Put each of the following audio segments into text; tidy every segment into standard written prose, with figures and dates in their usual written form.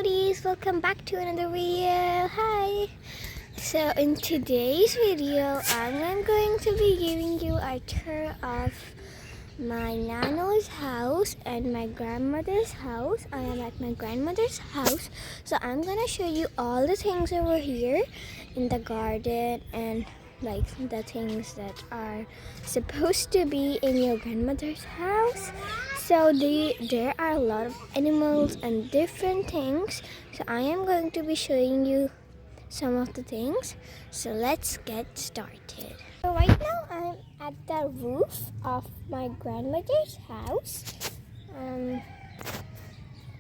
Cloudies, welcome back to another video. Hi. So in today's video, I'm going to be giving you a tour of my nano's house and my grandmother's house. I am at my grandmother's house, so I'm gonna show you all the things over here in the garden and like the things that are supposed to be in your grandmother's house. So there are a lot of animals and different things. So I am going to be showing you some of the things. So let's get started. So right now I'm at the roof of my grandmother's house.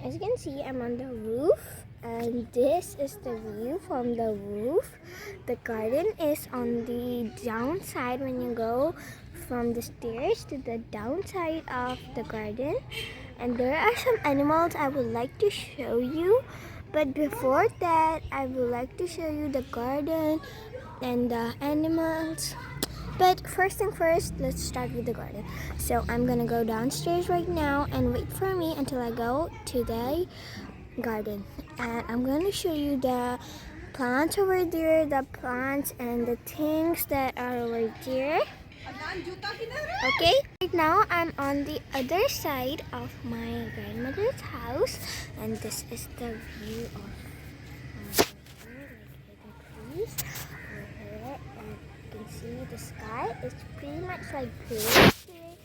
As you can see, I'm on the roof, and this is the view from the roof. The garden is on the downside when you go from the stairs to the downside of the garden. And there are some animals I would like to show you. But before that, I would like to show you the garden and the animals. But first thing first, let's start with the garden. So I'm gonna go downstairs right now and wait for me until I go to the garden. And I'm gonna show you the plants over there, the plants and the things that are over there. Okay, right now I'm on the other side of my grandmother's house, and this is the view of the trees over here. And you can see the sky is pretty much like gray today.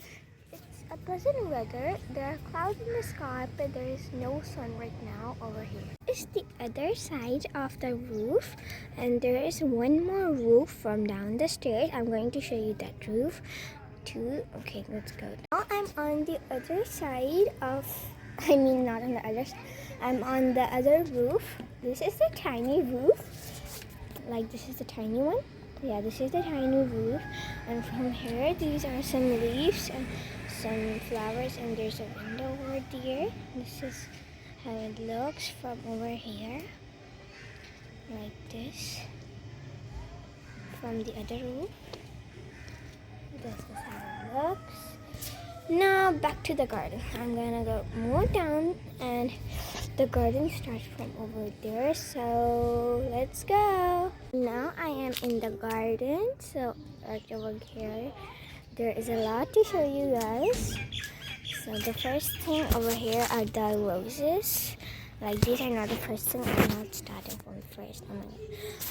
It's a pleasant weather. There are clouds in the sky, but there is no sun right now over here. This is the other side of the roof, and there is one more roof from down the stairs. I'm going to show you that roof too. Okay, let's go. Now I'm on the other side of, not on the other side. I'm on the other roof. This is the tiny roof. Like this is the tiny one. Yeah, this is the tiny roof. And from here, these are some leaves and some flowers, and there's a window over there. This is how it looks from over here, like this. From the other roof, this is how it looks. Now back to the garden. I'm gonna go more down, and the garden starts from over there. So let's go. Now I am in the garden. So right over here, there is a lot to show you guys. So the first thing over here are the roses. Like these are not the first thing. I'm not starting from the first.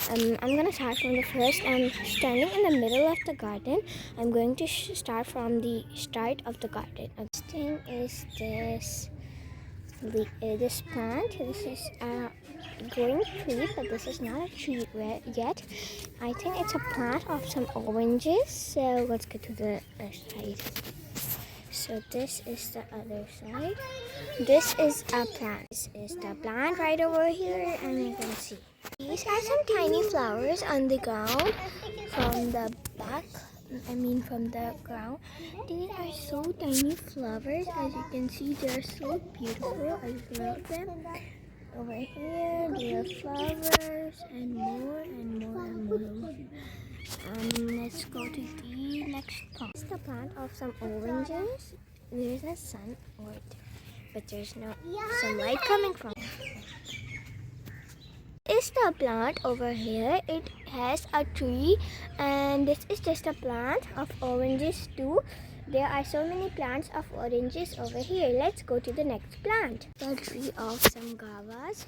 I'm gonna start from the first. I'm standing in the middle of the garden. I'm going to start from the start of the garden. Next thing is this plant. This is a growing tree, but this is not a tree yet. I think it's a plant of some oranges. So let's get to the other side. So this is the other side. This is a plant. This is the plant right over here, and you can see these are some tiny flowers on the ground from the back. From the ground. These are so tiny flowers. As you can see, they're so beautiful. I love them. Over here, there are flowers and more and more and more. Let's go to the next plant. It's the plant of some oranges. There's a sun over there, but there's no sunlight coming from it. This is the plant over here. It has a tree, and this is just a plant of oranges too. There are so many plants of oranges over here. Let's go to the next plant. The tree of some guavas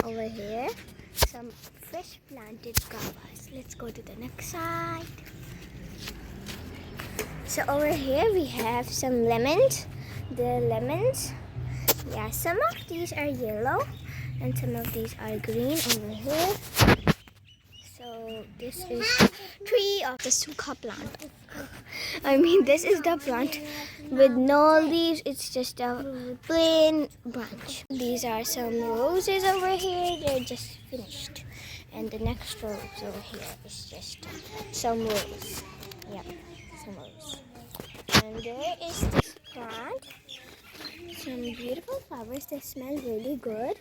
over here. Some fresh planted guavas. Let's go to the next side. So over here we have some lemons. The lemons, yeah, some of these are yellow and some of these are green over here. So this is the tree of the suka plant. This is the plant with no leaves. It's just a plain branch. These are some roses over here. They're just finished. And the next rose over here is just some rose. Yeah, some rose. And there is this plant. Some beautiful flowers that smell really good.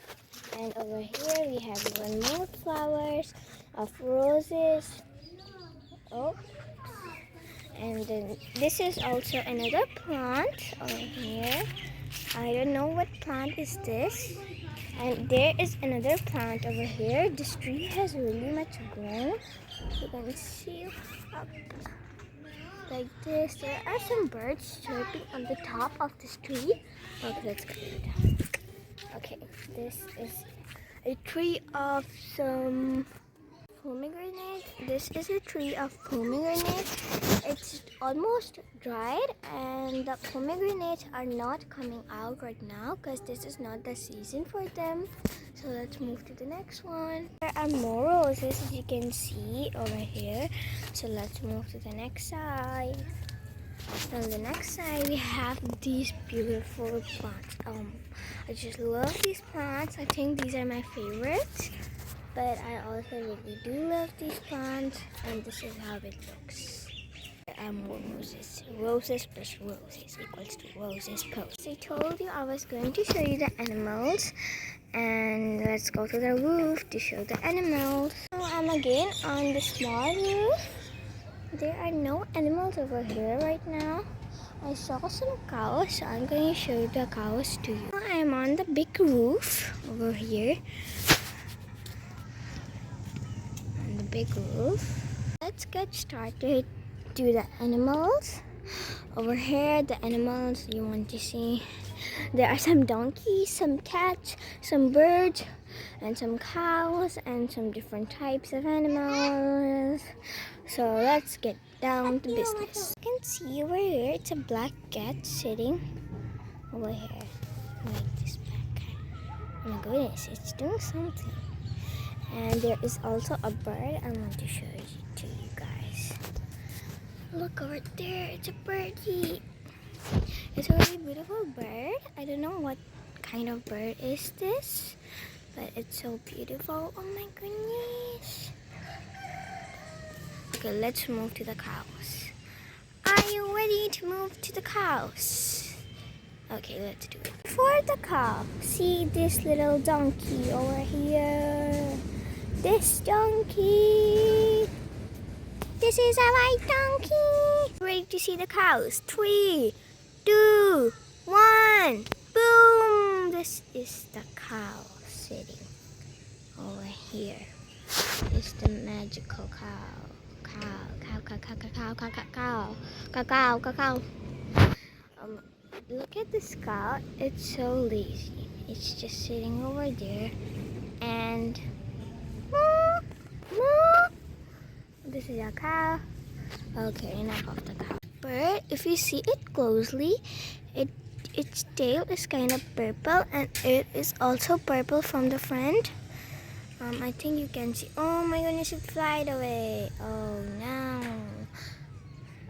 And over here we have one more flowers of roses. Oh, and then this is also another plant over here. I don't know what plant is this. And there is another plant over here. This tree has really much grown. You can see up like this. There are some birds chirping on the top of this tree. Okay, let's go down. Okay, this is a tree of some pomegranate. This is a tree of pomegranate. It's almost dried and the pomegranates are not coming out right now because this is not the season for them. So let's move to the next one. There are more roses as you can see over here. So let's move to the next side. On the next side we have these beautiful plants. I just love these plants. I think these are my favorites. But I also really do love these plants, and this is how it looks. There are more roses. Roses plus roses equals to roses plus. I told you I was going to show you the animals, and let's go to the roof to show the animals. So I'm again on the small roof. There are no animals over here right now. I saw some cows, so I'm going to show you the cows to you. I am on the big roof over here. Big roof. Let's get started to the animals. Over here, the animals you want to see. There are some donkeys, some cats, some birds, and some cows, and some different types of animals. So let's get down to business. You can see over here, it's a black cat sitting over here. Like this black cat. Oh my goodness, it's doing something. And there is also a bird I want to show you to you guys. Look over there, it's a birdie. It's a really beautiful bird. I don't know what kind of bird is this, but it's so beautiful. Oh my goodness. Okay, let's move to the cows. Are you ready to move to the cows? Okay, let's do it. For the cow, see this little donkey over here. This donkey. This is a white donkey. Ready to see the cows? 3, 2, 1. Boom! This is the cow sitting over here. It's the magical cow. Cow. Look at this cow. It's so lazy. It's just sitting over there and this is a cow. Okay, enough of the cow. But if you see it closely, its tail is kind of purple and it is also purple from the front. I think you can see. Oh my goodness, it flied away. Oh no.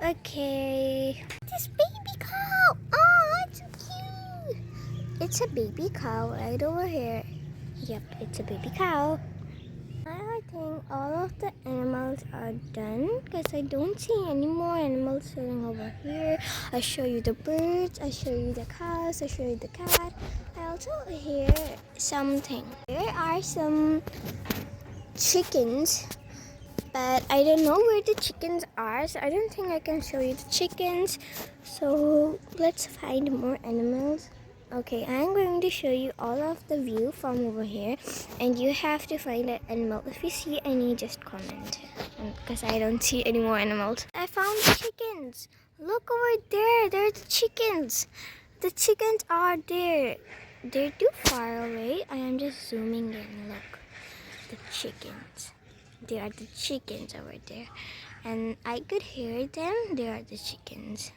Okay. This baby cow. Oh, it's so cute. It's a baby cow right over here. Yep, it's a baby cow. I think all of the animals are done because I don't see any more animals sitting over here. I show you the birds, I show you the cows, I show you the cat. I also hear something. There are some chickens, but I don't know where the chickens are, so I don't think I can show you the chickens. So let's find more animals. Okay, I'm going to show you all of the view from over here, and you have to find an animal. If you see any, just comment, because I don't see any more animals. I found the chickens. Look over there. There's the chickens. The chickens are there. They're too far away. I am just zooming in. Look, the chickens. They are the chickens over there, and I could hear them. They are the chickens.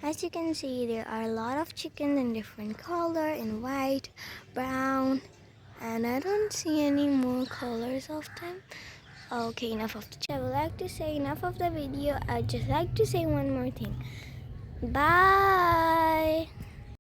As you can see, there are a lot of chickens in different color, in white, brown, and I don't see any more colors of them. Okay, enough of the I would like to say enough of the video. I'd just like to say one more thing. Bye!